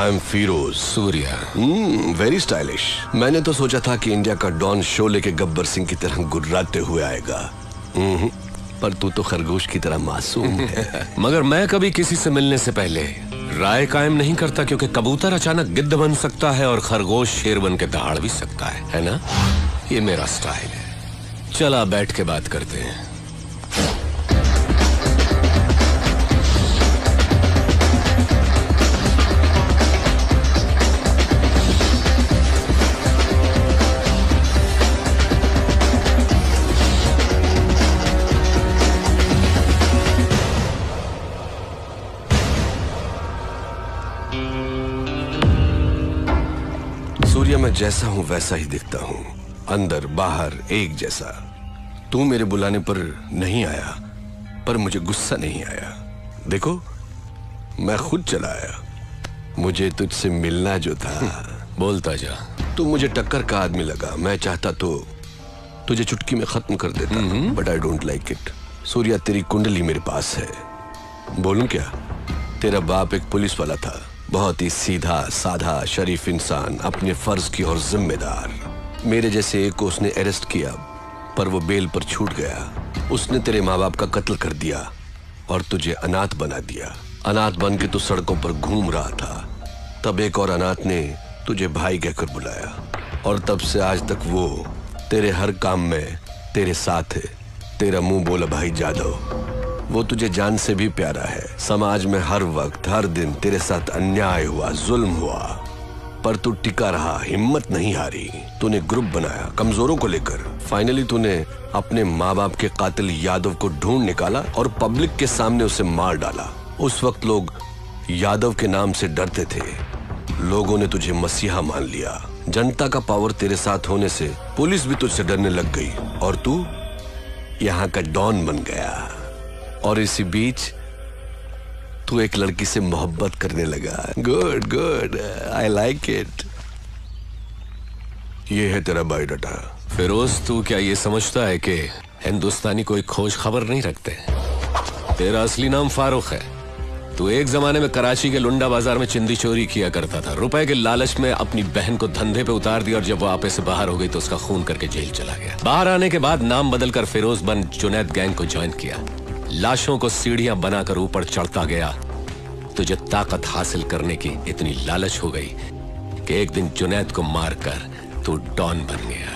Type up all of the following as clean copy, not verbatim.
I am Firoz Surya. Very stylish. मैंने तो सोचा था कि इंडिया का डॉन शोले के गब्बर सिंह की तरह गुर्राते हुए आएगा, पर तू तो खरगोश की तरह मासूम है। मगर मैं कभी किसी से मिलने से पहले राय कायम नहीं करता, क्योंकि कबूतर अचानक गिद्ध बन सकता है और खरगोश शेर बन के दहाड़ भी सकता है ना? ये मेरा स्टाइल है। चला बैठ के बात करते हैं। सूर्या, मैं जैसा हूं वैसा ही दिखता हूं, अंदर बाहर एक जैसा। तू मेरे बुलाने पर नहीं आया, पर मुझे गुस्सा नहीं आया। देखो, मैं खुद चला आया। मुझे तुझसे मिलना जो था। बोलता जा। तू मुझे टक्कर का आदमी लगा। मैं चाहता तो तुझे चुटकी में खत्म कर देता, but I don't like it. Surya, तेरी कुंडली मेरे पास है। बोलूं क्या? तेरा बाप एक पुलिस वाला था, बहुत ही सीधा साधा शरीफ इंसान, अपने फर्ज की और जिम्मेदार। मेरे जैसे एक को उसने अरेस्ट किया, पर वो बेल पर छूट गया। उसने तेरे माँ बाप का कत्ल कर दिया और तुझे अनाथ बना दिया। अनाथ बन के तू सड़कों पर घूम रहा था। तब एक और अनाथ ने तुझे भाई कहकर बुलाया, और तब से आज तक वो तेरे हर काम में तेरे साथ है। तेरा मुंह बोला भाई जादव। वो तुझे जान से भी प्यारा है। समाज में हर वक्त हर दिन तेरे साथ अन्याय हुआ, जुल्म हुआ, पर तू टिका रहा, हिम्मत नहीं हारी। तूने ग्रुप बनाया कमजोरों को लेकर। फाइनली तूने अपने माँ बाप के कातिल यादव को ढूंढ निकाला और पब्लिक के सामने उसे मार डाला। उस वक्त लोग यादव के नाम से डरते थे। लोगों ने तुझे मसीहा मान लिया। जनता का पावर तेरे साथ होने से पुलिस भी तुझसे डरने लग गई, और तू यहाँ का डॉन बन गया। और इसी बीच तू एक लड़की से मोहब्बत करने लगा। Good good, I like it. ये है तेरा बायोडाटा। फिरोज, तू क्या ये समझता है कि हिंदुस्तानी कोई खोज खबर नहीं रखते? तेरा असली नाम फारूक है। तू एक जमाने में कराची के लुंडा बाजार में चिंदी चोरी किया करता था। रुपए के लालच में अपनी बहन को धंधे पे उतार दिया, और जब वो आपे से बाहर हो गई तो उसका खून करके जेल चला गया। बाहर आने के बाद नाम बदलकर फिरोज बन जुनैद गैंग को ज्वाइन किया। लाशों को सीढ़ियां बनाकर ऊपर चढ़ता गया। तुझे ताकत हासिल करने की इतनी लालच हो गई कि एक दिन जुनैद को मारकर तू डॉन बन गया।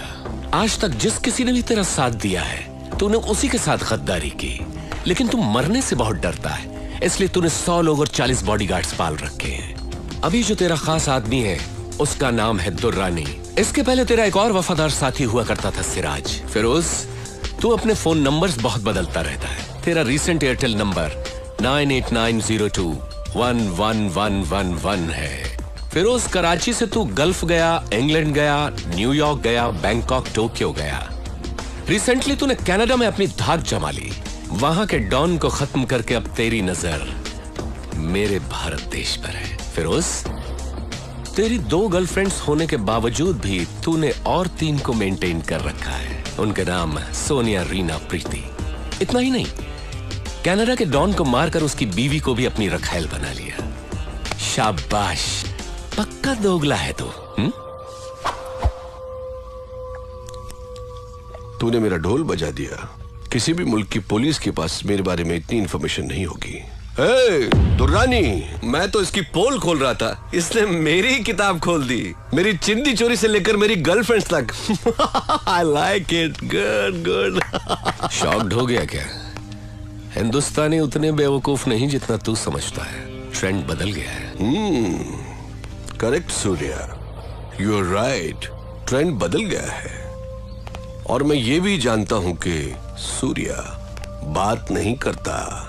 आज तक जिस किसी ने भी तेरा साथ दिया है, तूने उसी के साथ गद्दारी की। लेकिन तू मरने से बहुत डरता है, इसलिए तूने 100 लोग और 40 बॉडीगार्ड्स पाल रखे हैं। अभी जो तेरा खास आदमी है, उसका नाम है दुर्रानी। इसके पहले तेरा एक और वफादार साथी हुआ करता था, सिराज। फिरोज, तू अपने फोन नंबर्स बहुत बदलता रहता है। तेरा रीसेंट एयरटेल नंबर 9890211111 है। फिरोज, कराची से तू गल्फ गया, इंग्लैंड गया, न्यूयॉर्क गया, बैंकॉक, टोक्यो गया। रिसेंटली तूने कनाडा में अपनी धाक जमा ली। वहां के डॉन को खत्म करके अब तेरी नजर मेरे भारत देश पर है। फिरोज, तेरी 2 गर्लफ्रेंड्स होने के बावजूद भी तूने और 3 को मेंटेन कर रखा है। उनके नाम सोनिया, रीना, प्रीति। इतना ही नहीं, कनाडा के डॉन को मारकर उसकी बीवी को भी अपनी रखैल बना लिया। शाबाश, पक्का दोगला है तू। तूने मेरा ढोल बजा दिया। किसी भी मुल्क की पुलिस के पास मेरे बारे में इतनी इंफॉर्मेशन नहीं होगी। दुर्रानी, मैं तो इसकी पोल खोल रहा था, इसने मेरी किताब खोल दी। मेरी चिंदी चोरी से लेकर मेरी गर्लफ्रेंड्स तक। I like it, good good. Shocked हो गया क्या? हिंदुस्तानी उतने बेवकूफ नहीं जितना तू समझता है। ट्रेंड बदल गया है। Correct Surya, you are right. Trend बदल गया है, और मैं ये भी जानता हूं कि सूर्या बात नहीं करता,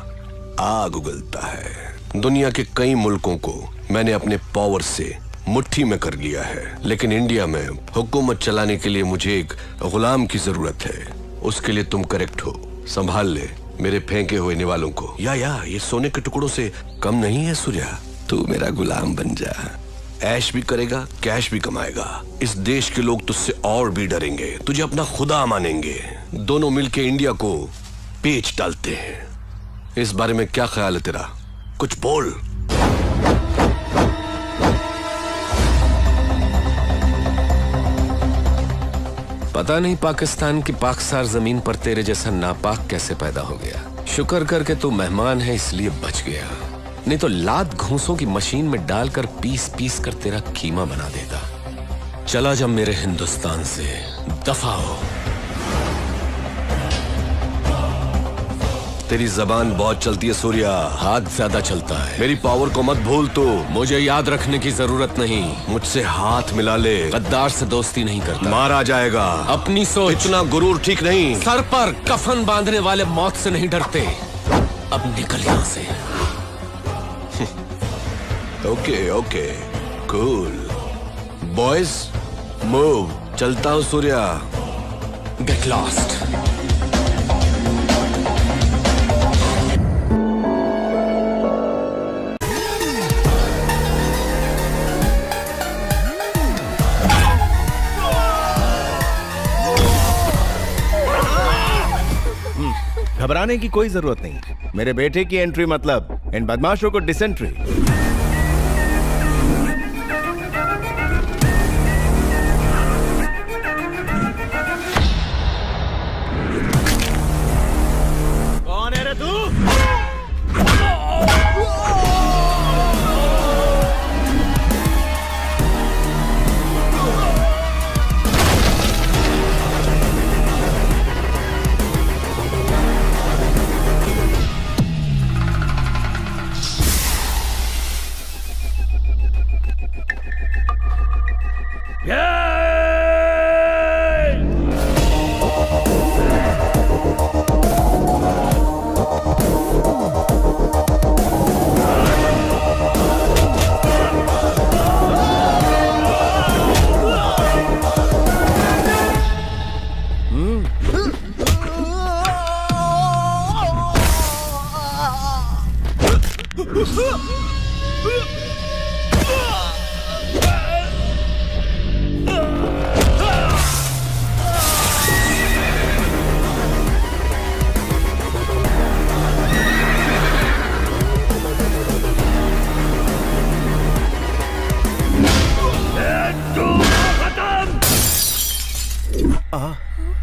आग उगलता है। दुनिया के कई मुल्कों को मैंने अपने पावर से मुट्ठी में कर लिया है, लेकिन इंडिया में हुकूमत चलाने के लिए मुझे एक गुलाम की जरूरत है। उसके लिए तुम करेक्ट हो। संभाल ले मेरे फेंके हुए निवालों को। या ये सोने के टुकड़ों से कम नहीं है सूर्या। तू मेरा गुलाम बन जा। ऐश भी करेगा, कैश भी कमाएगा। इस देश के लोग तुझसे और भी डरेंगे, तुझे अपना खुदा मानेंगे। दोनों मिलके इंडिया को पेच डालते हैं। इस बारे में क्या ख्याल है तेरा? कुछ बोल। पता नहीं पाकिस्तान की पाकसार जमीन पर तेरे जैसा नापाक कैसे पैदा हो गया। शुक्र करके तू मेहमान है इसलिए बच गया, नहीं तो लात घूंसों की मशीन में डालकर पीस पीस कर तेरा कीमा बना देता। चला जा मेरे हिंदुस्तान से, दफा हो। तेरी जबान बहुत चलती है सूर्या, हाथ ज्यादा चलता है। मेरी पावर को मत भूल तू। मुझे याद रखने की जरूरत नहीं। मुझसे हाथ मिला ले, गद्दार से दोस्ती नहीं करता। मारा जाएगा। अपनी सोच। इतना गुरूर ठीक नहीं। सर पर कफन बांधने वाले मौत से नहीं डरते। अब निकल यहां से। Okay okay cool boys, move. चलता हूँ सूर्या। Get lost. घबराने की कोई जरूरत नहीं। मेरे बेटे की एंट्री मतलब इन बदमाशों को डिसेंट्री। कौन है रे तू?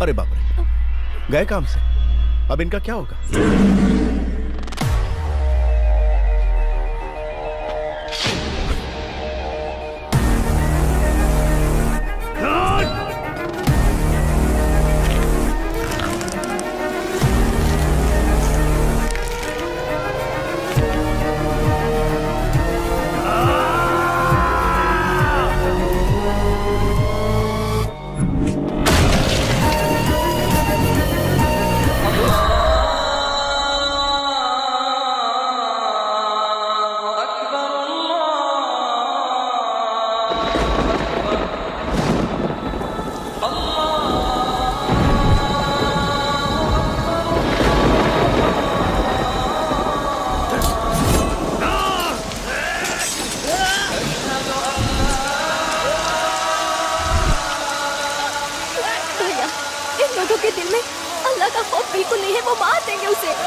अरे बाप रे, गए काम से। अब इनका क्या होगा? के दिल में अल्लाह का खौफ बिल्कुल नहीं है, वो मार देंगे उसे।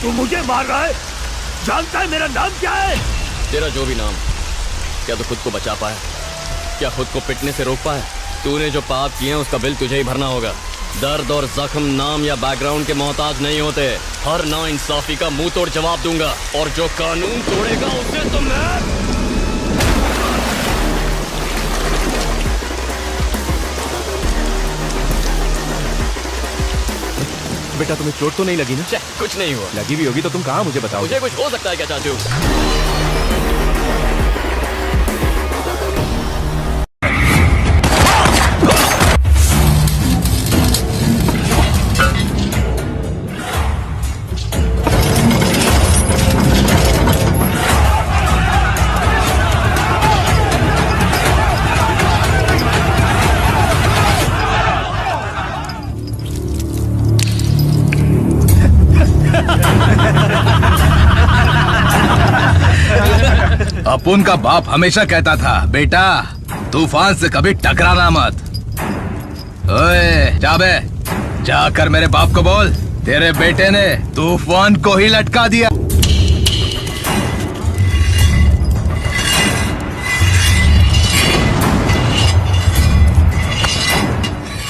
तू मुझे मार रहा है? जानता है मेरा नाम क्या है? तेरा जो भी नाम, क्या तू खुद को बचा पाया? क्या खुद को पिटने से रोक पाया? तूने जो पाप किए हैं उसका बिल तुझे ही भरना होगा। दर्द और जख्म नाम या बैकग्राउंड के मोहताज नहीं होते। हर नाइंसाफी का मुंह तोड़ जवाब दूंगा, और जो कानून तोड़ेगा उसे तो मैं। बेटा तुम्हें चोट तो नहीं लगी ना? कुछ नहीं हुआ। लगी भी होगी तो तुम कहाँ मुझे बताओ? मुझे कुछ हो सकता है क्या चाहते हो? अपुन का बाप हमेशा कहता था, बेटा तूफान से कभी टकराना मत। ओए जाबे, जाकर मेरे बाप को बोल तेरे बेटे ने तूफान को ही लटका दिया।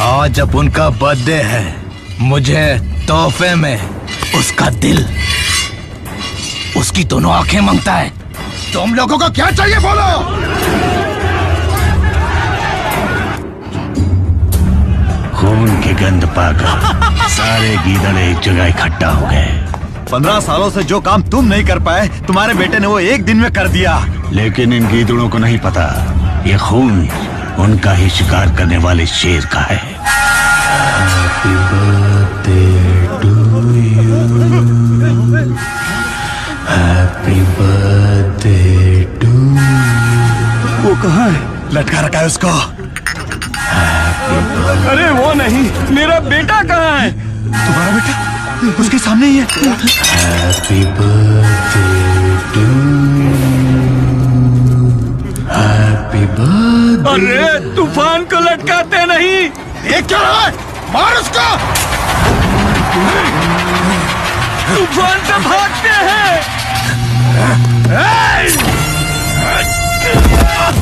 आज अब उनका बर्थडे है, मुझे तोहफे में उसका दिल, उसकी दोनों आंखें मांगता है। तुम लोगों को क्या चाहिए बोलो? खून की गंध पाकर सारे गीदड़ एक जगह इकट्ठा हो गए। 15 सालों से जो काम तुम नहीं कर पाए, तुम्हारे बेटे ने वो एक दिन में कर दिया। लेकिन इन गीदड़ों को नहीं पता, ये खून उनका ही शिकार करने वाले शेर का है। Happy birthday to you. Happy birthday to you. वो कहाँ है? लटका रखा है उसको। अरे वो नहीं, मेरा बेटा कहाँ है? तुम्हारा बेटा उसके सामने ही है। Happy birthday to you. Happy birthday. अरे तूफान को लटकाते नहीं। ये क्या है? मार उसको! तूफान से भागते हैं।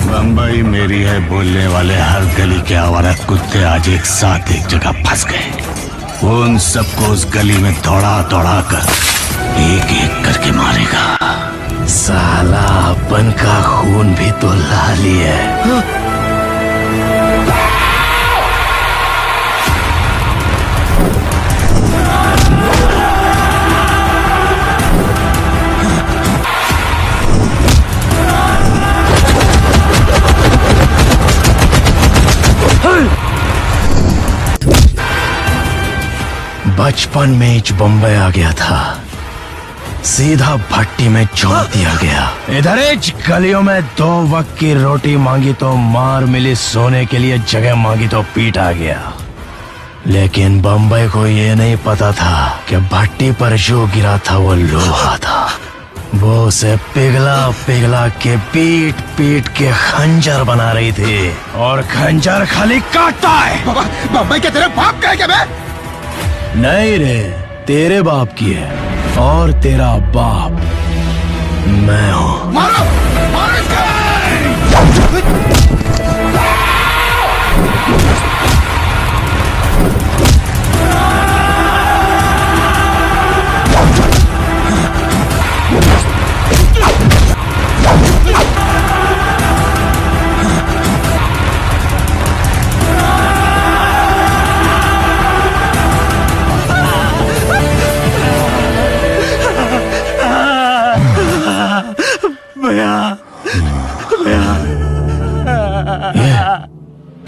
बम्बई मेरी है बोलने वाले हर गली के आवारा कुत्ते आज एक साथ एक जगह फंस गए। उन सबको उस गली में दौड़ा दौड़ा कर एक एक करके मारेगा। साला अपन का खून भी तो लाली है। बचपन में ही बम्बई आ गया था, सीधा भट्टी में झोंक दिया गया। इधर गलियों में 2 वक्त की रोटी मांगी तो मार मिली, सोने के लिए जगह मांगी तो पीटा गया। लेकिन बम्बई को ये नहीं पता था कि भट्टी पर जो गिरा था वो लोहा था। वो उसे पिघला पिघला के पीट पीट के खंजर बना रही थी, और खंजर खाली काटता है। बम्बई के तेरे बाप का है क्या बे? नहीं रे, तेरे बाप की है, और तेरा बाप मैं हूं। मारो! मारो इसको!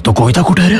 तो कोई था कुठे रे?